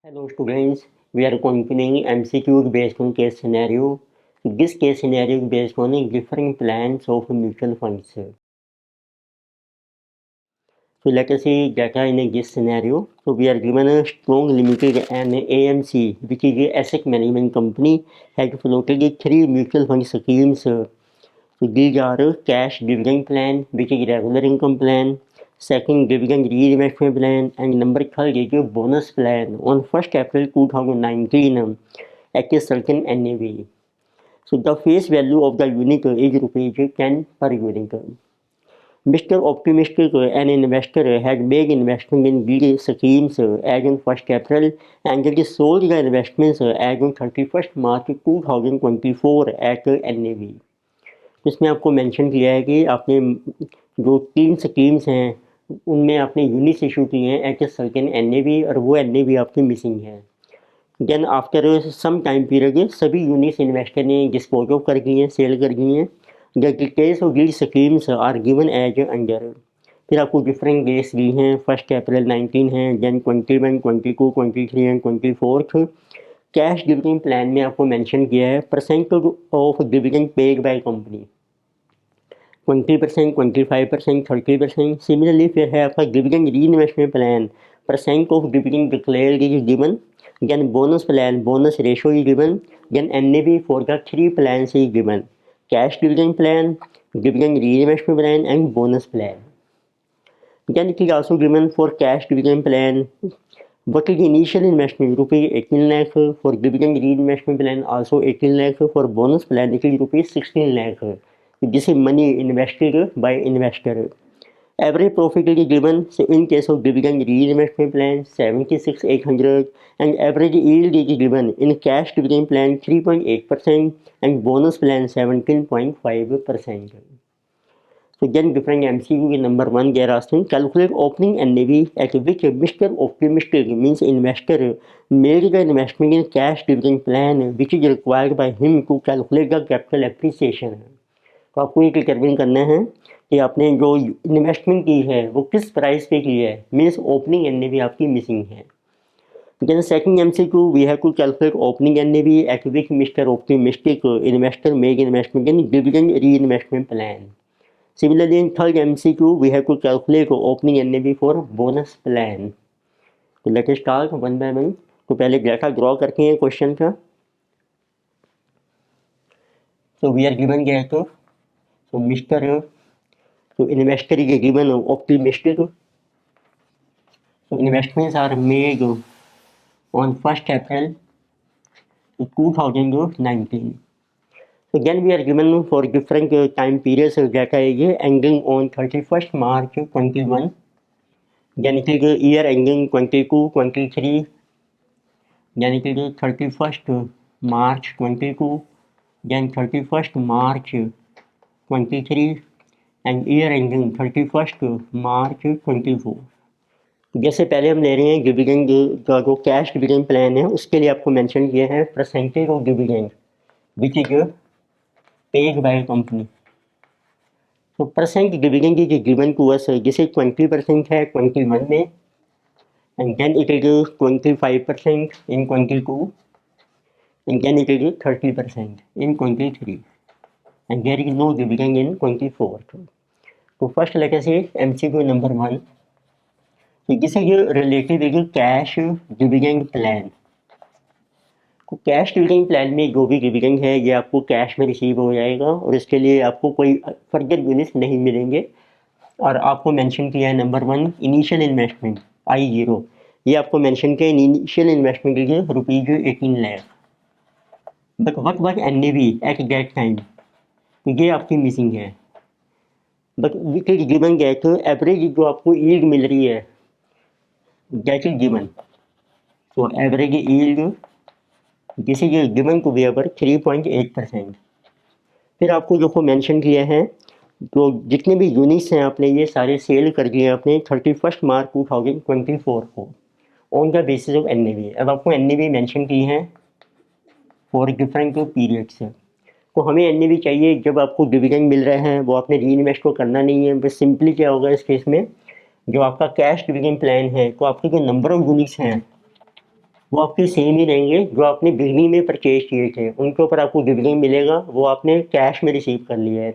Hello students, we are continuing MCQ based on case scenario. This case scenario is based on different plans of mutual funds. So let us see data in this scenario. So we are given a strong limited and AMC, which is a asset management company, has floated three mutual fund schemes. So these are cash dividend plan, which is regular income plan, second dividend reinvestment plan, and number third is a bonus plan on 1st April 2019 at a certain NAV. So the face value of the unit is rupees 10 per unit. Mr. Optimistic, an investor, had made investment in these schemes as on 1st April and it sold the investments as on 31st March 2024 at NAV. इसमें आपको mention किया है कि आपने जो तीन schemes हैं उनमें आपने यूनिट्स इशू किए हैं एट ए सर्टेन एनएवी और वो एनएवी आपकी मिसिंग है। Then after some time period सभी यूनिट्स इन्वेस्टर ने डिस्पोज ऑफ कर दी हैं, सेल कर दी हैं। The details of these schemes are given as under. फिर आपको डिफरेंट डेट्स दी हैं, 1 अप्रैल 19 है, then 21, 22, 23 and 24। Cash dividend plan में आपको मेंशन किया है percentage of dividend paid by company 20%, 25%, 30%। Similarly फिर है आपका dividend reinvestment plan, percent of dividend declared is given, then bonus plan, bonus ratio is given, then NAV for the three plan is given, cash dividend plan, dividend reinvestment plan and bonus plan. Then it is also given for cash dividend plan. What is the initial investment? Rupees 18 lakh. For dividend reinvestment plan also 18 lakh. For bonus plan it is rupees 16 lakh. This is money invested by investor. Average profit is given. So in case of dividend reinvestment plan 76,800 and average yield is given in cash dividend plan 3.8% and bonus plan 17.5%. So then different MCQ number 1 they are asking calculate opening NAV at which Mr. Optimistic means investor made the investment in cash dividend plan which is required by him to calculate the capital appreciation। तो आपको ये determine करना है कि आपने जो investment की है वो किस प्राइस पे की है, मीन्स ओपनिंग NAV आपकी मिसिंग है। Then second MCQ we have to calculate opening NAV at which Mr. Optimistic investor made investment in dividend reinvestment plan। Similarly, in third MCQ, we have to calculate opening NAV for bonus plan. तो let us start one by one. तो पहले graph draw करते हैं question का। So we are given graph, so mister, so investor is given optimistic. So investments are made on 1st April 2019. So then we are given for different time periods data is ending on 31st March 21, then it is year ending 22, 23, then it is 31st March 22, then 31st March 23 and year ending 31st March 24। जैसे पहले हम ले रहे हैं dividend का जो cash dividend plan है उसके लिए आपको मेंशन किया है percentage of dividend which is paid by company. तो percent dividend is given to us, जैसे 20% है 21 में and then it is 25% in 22 and then it is 30% in 23 and there is no dividend in 24। तो first let us see MCQ number 1। तो this is related with cash dividend plan. तो cash dividend plan में जो भी dividend है ये आपको cash में रिसीव हो जाएगा और इसके लिए आपको कोई फर्दर यूनिट्स नहीं मिलेंगे। और आपको मेंशन किया है नंबर 1 इनिशियल इन्वेस्टमेंट I0, ये आपको मेंशन किया इनिशियल इन्वेस्टमेंट के लिए rupees 18 lakh. But what was NAV at that time, तो ये आपकी मिसिंग है। But which is given that average जो आपको यील्ड मिल रही है दैट इज गिवन। तो average yield this is given to be our 3.8%। फिर आपको जो मेंशन किया है तो जितने भी यूनिट्स हैं आपने ये सारे सेल कर दिए अपने 31st मार्च 2024 को on the basis of NAV। अब आपको NAV मेंशन की है फॉर डिफरेंट पीरियड्स। तो हमें NAV चाहिए जब आपको डिविडेंड मिल रहे हैं, वो आपने री इन्वेस्ट को करना नहीं है। बस सिंपली क्या होगा इस केस में, जो आपका कैश डिविडेंड प्लान है तो आपके जो नंबर ऑफ यूनिट्स हैं वो आपके सेम ही रहेंगे जो आपने बिगनिंग में परचेज किए थे, उनके ऊपर आपको डिविडेंड मिलेगा, वो आपने कैश में रिसीव कर लिया है।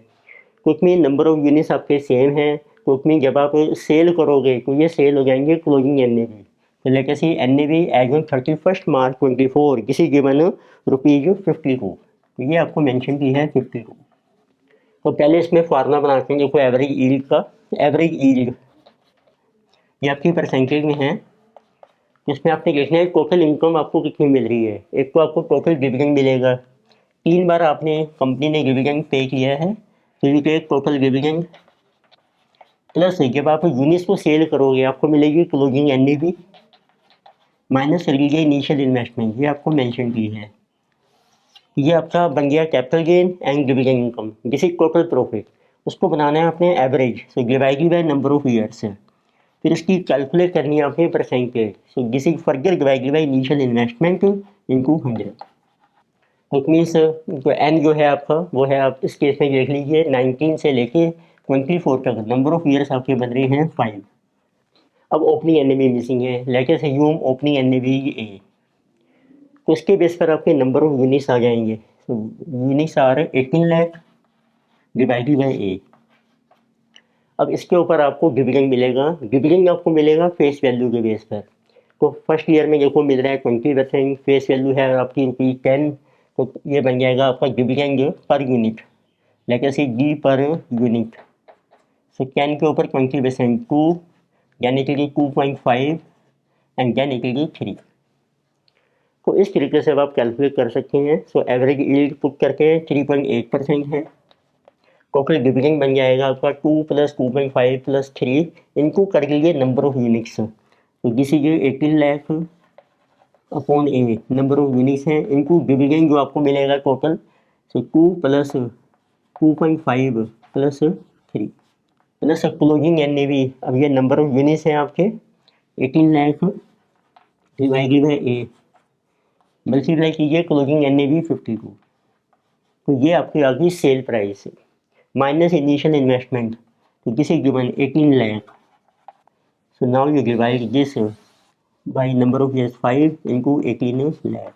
कुछ में नंबर ऑफ यूनिट्स आपके सेम हैं, कुछ में जब आप सेल करोगे तो ये सेल हो जाएंगे क्लोजिंग एनएवी। तो लेके सी एनएवी एज ऑन 31 मार्च 24 किसी गिवन ₹52, तो ये आपको मेंशन की है 52। तो पहले इसमें फार्मूला बनाते हैं, देखो एवरेज यील्ड का। एवरेज यील्ड ये आपकी परसेंटेज में है, जिसमें आपने देखना है टोटल इनकम आपको कितनी मिल रही है। एक तो आपको टोटल डिविडेंड मिलेगा, 3 बार आपने कंपनी ने डिविडेंड पे किया है, तो ये एक टोटल डिविडेंड प्लस जब आप यूनिट्स को सेल करोगे आपको मिलेगी क्लोजिंग एनएवी माइनस लीजिए इनिशियल इन्वेस्टमेंट, ये आपको मेंशन की है। ये आपका बन गया capital gain and dividend income, this is total profit. उसको बनाना है आपने average, so divided by number of years. फिर इसकी कैलकुलेट करनी है आपने percentage, so this is further divided by initial investment into 100। It means जो एन जो है आपका वो है, आप इस केस में देख लीजिए 19 से लेके 24 तक नंबर ऑफ ईयर्स आपके बन रहे हैं 5। अब ओपनिंग एनएवी मिसिंग है, let us assume opening NAV A, तो उसके बेस पर आपके नंबर ऑफ यूनिट्स आ जाएंगे। तो units are 18 lakh divided by A. अब इसके ऊपर आपको डिविडेंड मिलेगा, डिविडेंड आपको मिलेगा फेस वैल्यू के बेस पर। तो फर्स्ट ईयर में देखो मिल रहा है 20%, फेस वैल्यू है आपकी ₹10, तो ये बन जाएगा आपका dividend per unit, let us से डी पर यूनिट। सो 10 के ऊपर 20% 2, यानी कि 2.5 एंड देन इट इज 3। तो इस तरीके से अब आप कैलकुलेट कर सकते हैं। सो एवरेज यील्ड पुट करके 3.8% है, टोटल डिविडेंड बन जाएगा आपका 2 + 2.5 + 3 इनको कर लीजिए नंबर ऑफ यूनिट्स। तो this is 18 lakh upon a, number of units हैं, इनको डिविडेंड जो आपको मिलेगा total, so 2 + 2.5 + 3 plus closing NAV. अब ये नंबर ऑफ यूनिट्स हैं आपके 18 lakh divided by a, multiply कीजिए क्लोजिंग एनएवी 52, तो ये आपकी आ गई sale price minus initial investment, तो this is given 18 lakh. So now you divide this by number of years 5 into 18 lakh.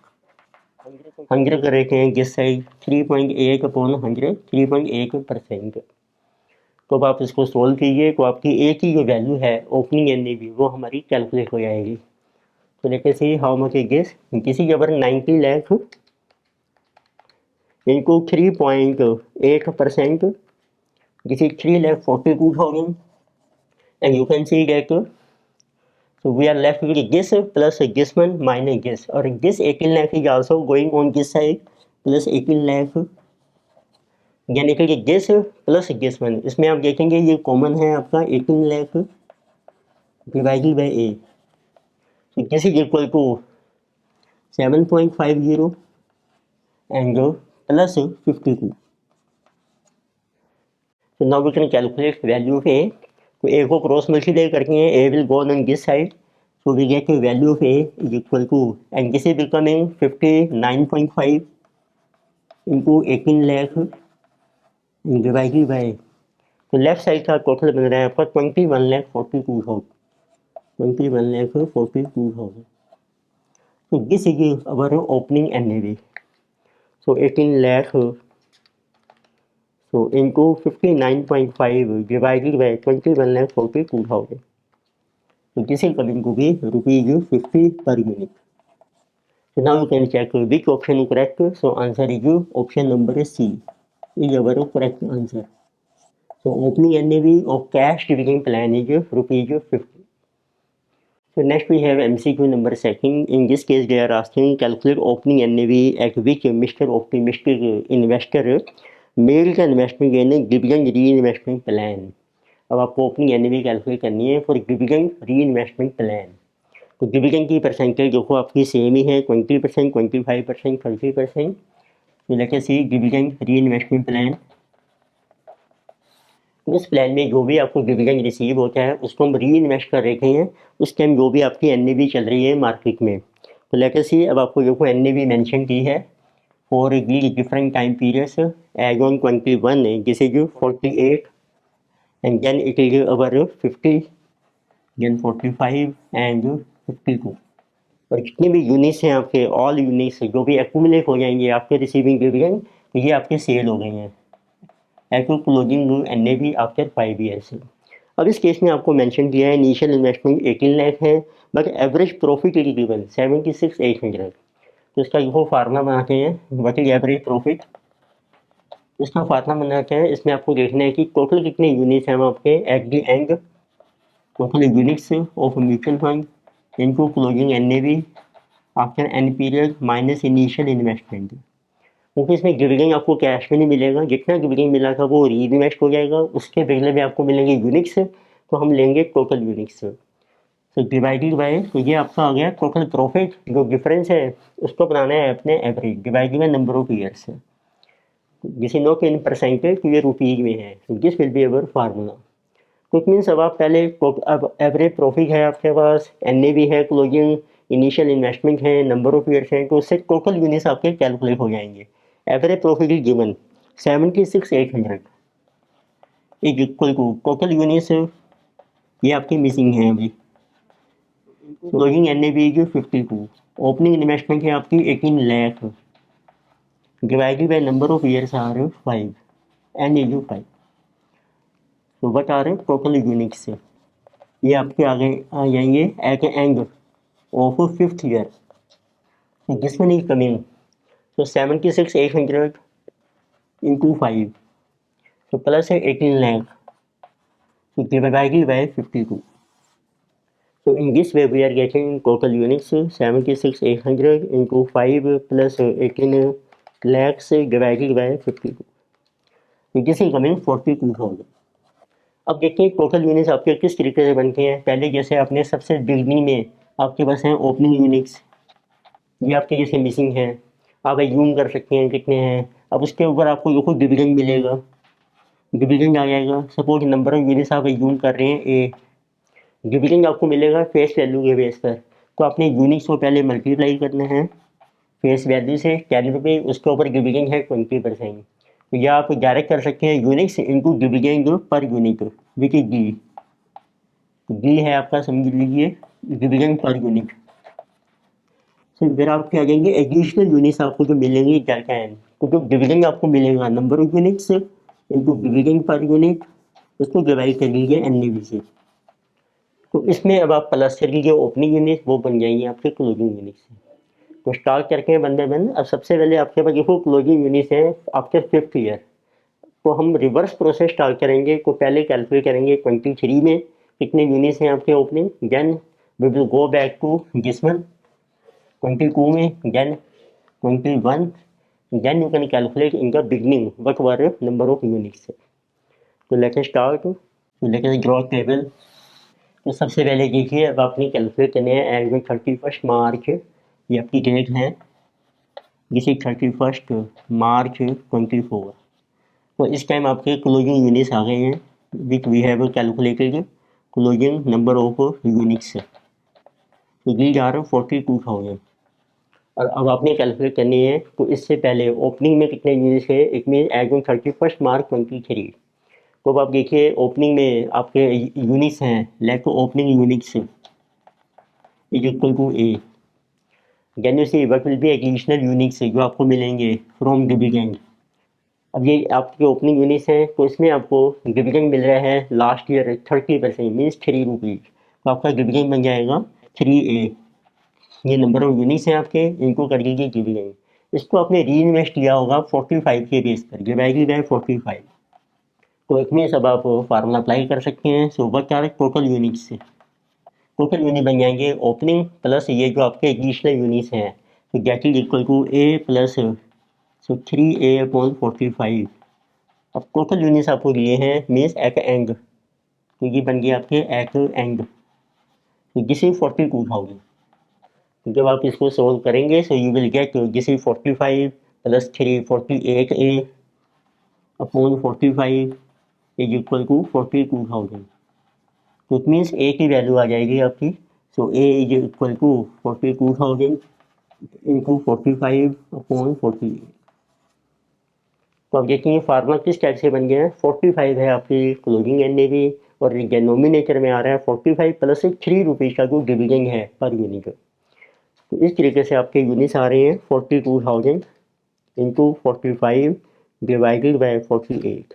100 कर रखे हैं जिस साइड 3.8 अपॉन 100, 3.8%। तो अब आप इसको सोल्व कीजिए तो आपकी ए की जो वैल्यू है ओपनिंग एनएवी वो हमारी कैलकुलेट हो जाएगी। तो लेके see how much is this, किसी के ऊपर 90 lakh into 3.8%, this is 3,42,000 and you can see that so we are left with this plus this one minus this, or this 18 lakh is also going on this side plus 18 lakh, यानी कि this plus this one, इसमें आप देखेंगे ये common है आपका 18 lakh divided by A, so this is equal to 7.50 and plus 52. So now we can calculate value of a. तो ए को क्रॉस मल्टीप्लाई करके a will go on this side, so we get value of a is equal to, and this is becoming 59.5 into 18 lakh divided by, तो left side का total बन रहा है आपका 21,42,000, 21,42,000। तो this is our opening NAV, so 18 lakh so into 59.5 divided by 21,42,000, so this is coming to be ₹50 per unit. So now you can check which option is correct. So answer is option number C is our correct answer. So opening NAV of cash dividend plan is ₹50. So next we have MCQ number 2. In this case they are asking calculate opening NAV at which Mr. Optimistic investor मेल का investment यानी dividend reinvestment plan. अब आपको opening NAV calculate करनी है for dividend reinvestment plan. तो dividend की percentage देखो आपकी सेम ही है, 20%, 25%, 30%। तो लेके सी डिविडेंड री इन्वेस्टमेंट प्लान, उस प्लान में जो भी आपको डिविडेंड रिसीव होता है उसको हम री इन्वेस्ट कर रखे हैं उस टाइम जो भी आपकी एनएवी चल रही है मार्केट में। तो लेके सी अब आपको देखो एनएवी मेंशन की है for these different time periods as on 21 this is 48 and then it is our 50, then 45 and 52। और जितने भी यूनिट्स हैं आपके, ऑल यूनिट्स जो भी एक्यूमुलेट हो जाएंगे आपके रिसीविंग डिविडेंड, तो ये आपके सेल हो गए हैं active closing N A V after 5 years. अब इस केस में आपको मेंशन किया है इनिशियल इन्वेस्टमेंट 18 लाख है, but average profit is given 76,800। तो इसका वो फार्मूला बनाते हैं, व्हाट इज एवरेज प्रॉफिट। इसका फार्मूला बनाते हैं, इसमें आपको देखना है कि टोटल कितने यूनिट्स हैं आपके at the end, total units of mutual fund into closing N A V after an period minus initial investment. क्योंकि इसमें डिविडेंड आपको कैश में नहीं मिलेगा, जितना डिविडेंड मिला था वो री इन्वेस्ट हो जाएगा, उसके बदले में आपको मिलेंगे यूनिट्स, तो हम लेंगे टोटल यूनिट्स। तो डिवाइडेड बाय, तो ये आपका आ गया टोटल प्रॉफिट, जो डिफरेंस है उसको बनाना है अपने average divided by number of years. जिसे नोट इन परसेंटेज तो ये रुपीज में है, तो this will be our formula. तो इट मीन्स अब आप पहले, अब एवरेज प्रॉफिट है आपके पास, एन ए बी है, क्लोजिंग इनिशियल इन्वेस्टमेंट है, नंबर ऑफ ईयर्स हैं, तो उससे टोटल यूनिट्स आपके कैलकुलेट हो जाएंगे। Average profit is given 76,800 is equal to total units, ये आपकी मिसिंग है अभी, closing N A V is 52, opening investment है आपकी 18 lakh, divided by number of years are 5, N is 5। तो बता रहे टोटल यूनिट्स से ये आपके आगे आ जाएंगे at end of 5th year, this one is coming, तो 76,800 इंटू 5, तो प्लस है 18 लाख, तो divided by 52. So in this way we are getting total units 76,800 into 5 plus 18 lakhs divided by 52. So this is coming 42,000. अब देखिए total units आपके किस तरीके से बनते हैं। पहले जैसे आपने सबसे बिगनिंग में आपके पास हैं ओपनिंग यूनिट्स, ये आपके जैसे मिसिंग है, आप एज्यूम कर सकते हैं कितने हैं। अब उसके ऊपर आपको देखो डिविडेंड मिलेगा, डिविडेंड आ जाएगा। सपोज नंबर ऑफ यूनिट्स आप एज्यूम कर रहे हैं ए, डिविडेंड आपको मिलेगा फेस वैल्यू के बेस पर, तो आपने यूनिट्स को पहले मल्टीप्लाई करना है फेस वैल्यू से 10 रुपये, उसके ऊपर डिविडेंड है 20%। तो यह आप डायरेक्ट कर सकते हैं units into dividend per unit, which is D. D है आपका, समझ लीजिए डिविडेंड पर यूनिट। तो फिर आप क्या कहेंगे, एडिशनल यूनिट्स आपको जो मिलेंगे डेल्टा एन, तो जो डिविडेंड आपको मिलेगा number of units into dividend per unit, उसको डिवाइड कर लीजिए एन से। तो इसमें अब आप प्लस कर लीजिए ओपनिंग यूनिट, वो बन जाएंगे आपके क्लोजिंग यूनिट से। तो स्टार्ट करके हैं बंदे बंद। अब सबसे पहले आपके पास देखो क्लोजिंग यूनिट है आफ्टर 5th ईयर, तो हम रिवर्स प्रोसेस स्टार्ट करेंगे। तो पहले कैलकुलेट करेंगे 23 में कितने यूनिट्स हैं आपके opening, then we will go back to this one 22 में, then 21, then you can calculate in the beginning what were number of units. तो लेट अस स्टार्ट, तो लेट अस ड्रॉ टेबल। तो सबसे पहले देखिए अब आपने कैलकुलेट करने हैं एज 31 मार्च, ये आपकी डेट है, जिसे 31 मार्च 24। तो इस टाइम आपके क्लोजिंग यूनिट्स आ गए हैं which we have calculated closing number of units, तो दीज आर 42,000। और अब आपने कैलकुलेट करनी है, तो इससे पहले ओपनिंग में कितने यूनिट्स है, इट मीन एज 31 मार्च 23। तो अब आप देखिए ओपनिंग में आपके यूनिट्स हैं, let opening units is equal to A, then you see what will be additional units जो आपको मिलेंगे फ्रॉम डिविडेंड। अब ये आपके ओपनिंग यूनिट्स हैं, तो इसमें आपको डिविडेंड मिल रहा है लास्ट ईयर 30%, मीन्स 3 रुपीज़, तो आपका डिविडेंड बन जाएगा 3A। ये नंबर ऑफ यूनिट्स हैं आपके, इनको कर लीजिए डिविडेंड। इसको आपने री इन्वेस्ट किया होगा 45 के बेस पर, डिवाइडेड बाय 45। तो इसमें सब आप फार्मूला अप्लाई कर सकते हैं। So what are total units से, टोटल यूनिट बन जाएंगे ओपनिंग प्लस ये जो आपके एडिशनल यूनिट्स हैं, तो that is equal to A plus 3A/45। अब टोटल यूनिट्स आपको दिए हैं मीन्स एट एंड, तो ये बन गया आपके एट एंड, तो दिस इज 42,000। तो जब आप इसको सोल्व करेंगे so you will get this is 45 plus 3 48A upon 45 is equal to 42,000। तो इट मीन्स ए की वैल्यू आ जाएगी आपकी, so a is equal to 42,000 into 45 upon 48। तो आप देखिए फार्मूला किस टाइप से बन गया है, 45 है आपकी क्लोजिंग एन और डिनोमिनेटर में आ रहा है 45 प्लस 3 रुपीज़ का जो डिविडेंड है पर यूनिट। तो इस तरीके से आपके यूनिट्स आ रहे हैं 42,000 इंटू 45 डिवाइडेड बाई 48,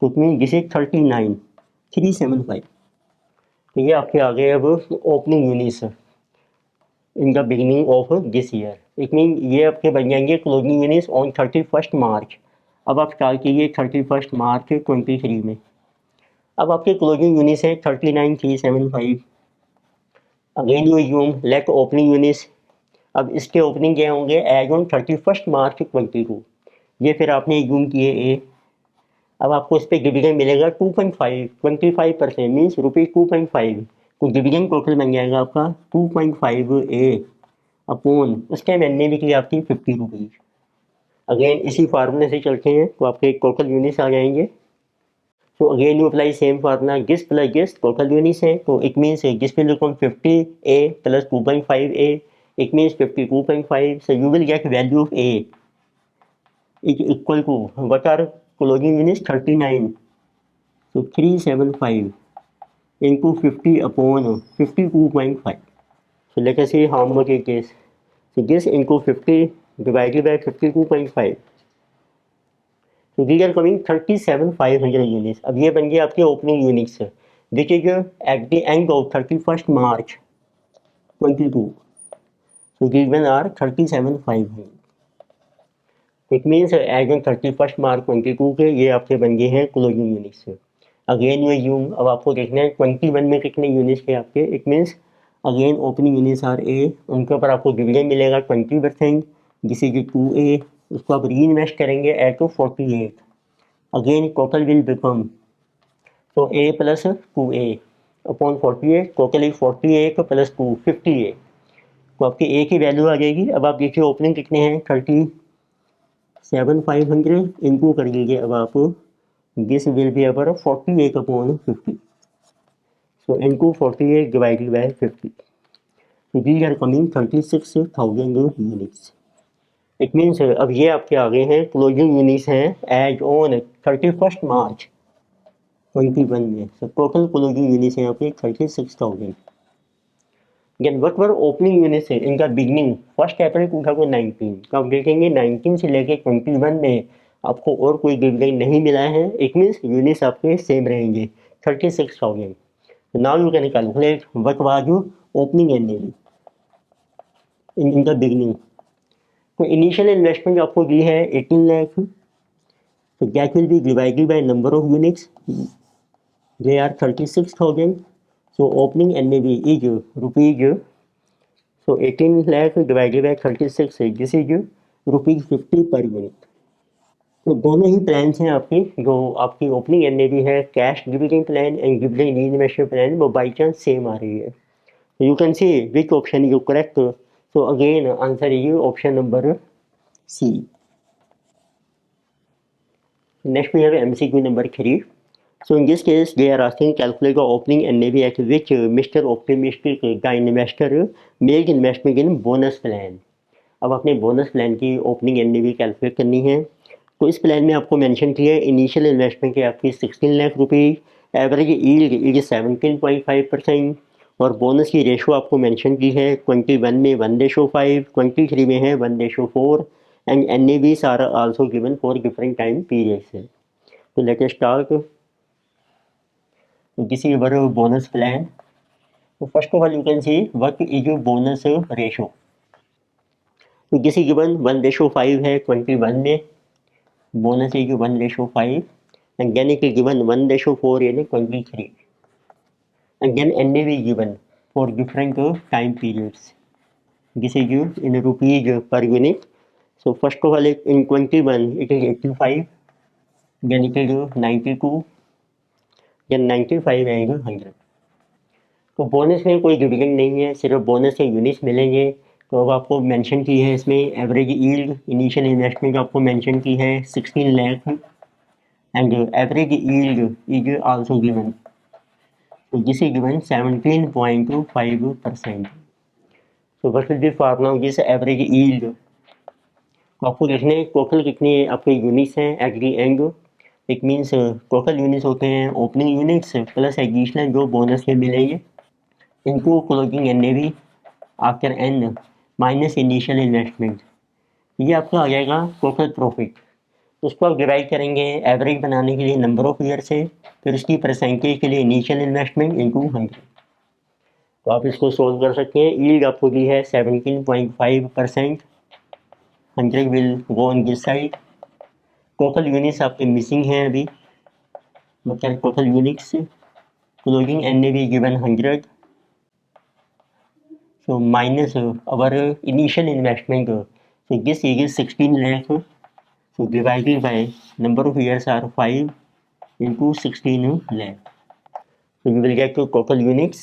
तो मीन दिस इज 39375। तो ये आपके आ गए अब opening units in the beginning of this year. It mean ये आपके बन जाएंगे क्लोजिंग यूनिट्स ऑन 31 मार्च। अब आप स्टार्ट कीजिए 31 मार्च 23 में। अब आपके क्लोजिंग यूनिट्स है 39,375। Again you um let opening units, अब इसके ओपनिंग क्या होंगे एज ऑन 31 मार्च 22। ये फिर आपने यूम किए ए। अब आपको इस पर डिविडेंड मिलेगा 2.5, 25% मीन्स ₹2.5। तो डिविडेंड टोटल बन जाएगा आपका 2.5 ए अपॉन उस टाइम एन ए की आपकी 50 रुपीज़। अगेन इसी फार्मूले से चलते हैं तो आपके टोटल यूनिट्स आ जाएंगे। तो again you apply same formula, गिस प्लस गिस टोटल यूनिट्स है, तो इट मीन्स गिस will become 50 A plus 2.5 A, it means 52.5। so you will get value of a is equal to what are closing units 39, so 375 into 50 upon 52.5. so let us see how much it is. So this into 50 divided by 52.5, so these are coming 37,500 units. अब ये बन गए आपके opening units which is at the end of 31 March 22। so given are 37,500। It means as on 31 March 22 के ये आपके बन गए हैं क्लोजिंग यूनिट्स। अगेन ये यूम अब आपको देखना है 21 में कितने यूनिट्स थे आपके। It means again opening units are a, उनके ऊपर आपको डिविडेंड मिलेगा 20%, जिसे कि 2A, उसको आप री इन्वेस्ट करेंगे at two 48। Again total will become तो A plus 2A upon 48, total is 48 plus 2 50A। तो आपकी A की वैल्यू आ जाएगी। अब आप देखिए ओपनिंग कितने हैं 37,500 इंटू कर लीजिए अब आप this will be our 48 upon 50, so into 48 divided by 50, so these are coming 36,000 units। It means अब ये आपके आ गए हैं क्लोजिंग यूनिट्स हैं एज ऑन 31 मार्च 21 में। so टोटल क्लोजिंग यूनिट्स हैं आपके 36,000। Then what were opening units है इनका बिगनिंग 1 अप्रैल 2019। तो आप देखेंगे 19 से लेके 21 में आपको और कोई डिविडेंड नहीं मिला है। इट मीन्स यूनिट्स आपके सेम रहेंगे 36,000। Now you can calculate what was your opening and in the beginning. तो इनिशियल इन्वेस्टमेंट आपको दी है 18 लाख, तो that will be divided by number of units, they are 36,000। so opening NAV is rupees, so 18 lakh divided by 36, this is rupees 50 per unit। तो दोनों ही plans हैं आपकी, जो आपकी ओपनिंग NAV है cash dividend plan and dividend reinvestment plan, वो by chance same आ रही है। तो you can see which option you correct. so again answer is option number C। Next we have MCQ number 3। So in this case, they are asking calculate the opening NAV at which Mr. Optimistic का investor made investment in bonus plan। अब आपने bonus plan की opening NAV calculate करनी है। तो इस plan में आपको मेंशन किया है इनिशियल इन्वेस्टमेंट है आपकी 16 lakh rupees, average yield is 17.5% और बोनस की रेशो आपको मेंशन की है 21 में 1:5, 23 में है 1:4 and NAVs are also given for different time periods. तो let us start this is your bonus plan। so first of all you can see what is your bonus ratio। तो this is given 1:5 है 21 में, bonus is 1:5 and then it is given 1:4 in 23 and then NAV is given for different time periods। this is in rupees per unit। so first of all in 21 it is 85, then it is 92, या 95 आएगा 100। तो bonus में कोई dividend नहीं है, सिर्फ bonus के units मिलेंगे। तो अब आपको मेंशन की है इसमें एवरेज यील्ड इनिशियल इन्वेस्टमेंट आपको मेंशन की है 16 lakh and average yield is also given, तो दिस इज गिवन 17.5%। तो what will B formula of this average yield. तो आपको देखने टोटल कितने आपके यूनिट्स हैं eight the and. It means total units होते हैं ओपनिंग यूनिट्स प्लस एडिशनल जो बोनस के मिलेंगे इनको closing NAV after N minus initial investment, ये आपका आ जाएगा टोटल प्रॉफिट। उसको आप डिवाइड करेंगे एवरेज बनाने के लिए नंबर ऑफ ईयर से, फिर उसकी परसेंटेज के लिए इनिशियल इन्वेस्टमेंट इंटू 100। तो आप इसको सोल्व कर सकते हैं। यील्ड आपको दी है 17.5%, 100 will go on this side. Total units आपके मिसिंग हैं अभी, मतलब total units. Closing NAV given 100, so minus our initial investment, so this is 16 lakh, so divided by number of years are 5 into 16 lakh, so you will get to total units,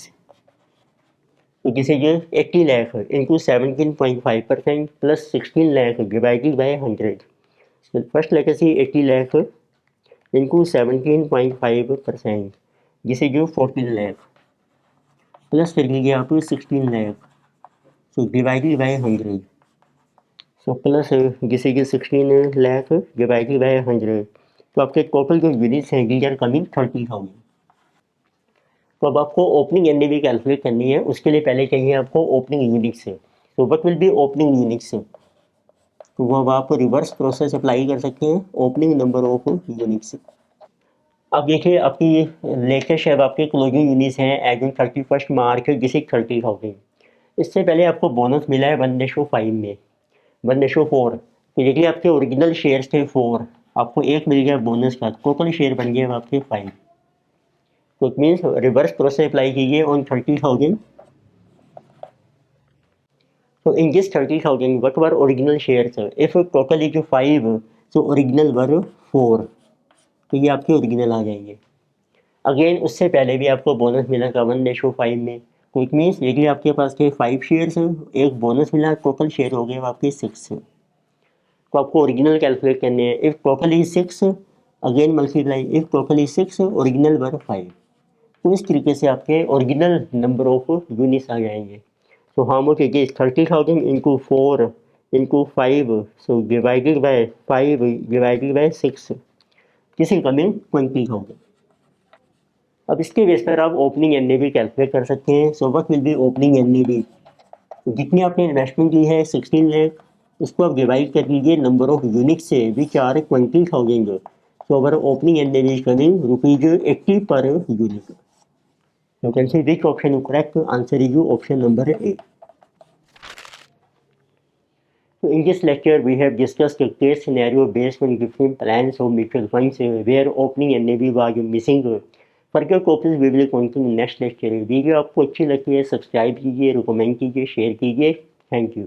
so this is 80 lakh into 17.5% plus 16 lakh divided by 100, so first let us see 80 lakh into 17.5%, this is 14 lakh plus कर लीजिए आप 16 lakh, so divided by 100, so plus जिसे कि 16 lakh divided bye 100, तो आपके total जो units हैं we are coming 30,000। तो अब आपको ओपनिंग NAV कैलकुलेट करनी है, उसके लिए पहले चाहिए आपको ओपनिंग यूनिट्स। तो what will B opening units, तो वो अब आप रिवर्स प्रोसेस अप्लाई कर सकते हैं, ओपनिंग नंबर ऑफ यूनिट्स। अब देखिए आपकी लेटेस्ट है, आपके क्लोजिंग यूनिट्स हैं एज ऑन 31 मार्च जिसे 30,000। इससे पहले आपको बोनस मिला है 1:5 में, 1:4। तो देखिए आपके ओरिजिनल शेयर्स थे 4, आपको 1 मिल गया बोनस का, टोटल शेयर बन गए आपके 5। तो it means reverse process apply कीजिए ऑन 30,000। तो in this 30,000 what were original shares, if total is 5 so original were 4, तो ये आपके ओरिजिनल आ जाएंगे। अगेन उससे पहले भी आपको बोनस मिला था 1:5 में, तो इट मीन्स यदि आपके पास थे 5 शेयर्स, एक बोनस मिला, टोटल शेयर हो गए आपके 6। तो आपको ओरिजिनल कैलकुलेट करने हैं। If total is 6 again multiply, if total is 6 original were 5। तो इस तरीके से आपके ओरिजिनल नंबर ऑफ यूनिट्स आ जाएंगे। So how much it is 30,000 into 4 into 5, so divided by 5 divided by 6, this is coming 20,000। अब इसके बेस पर आप ओपनिंग NAV कैलकुलेट कर सकते हैं। So what will B opening NAV, तो जितनी आपने इन्वेस्टमेंट की है 16 लाख, उसको आप डिवाइड कर लीजिए नंबर ऑफ यूनिट से which are 20,000। So our opening NAV is coming ₹80 per unit. You can see which option is correct, answer is option number A। So in this lecture we have discussed a case scenario based on different plans of mutual funds where opening NAV was missing। Further topics we will continue next lecture. Video आपको अच्छी लगती है subscribe कीजिए, recommend कीजिए, share कीजिए। Thank you.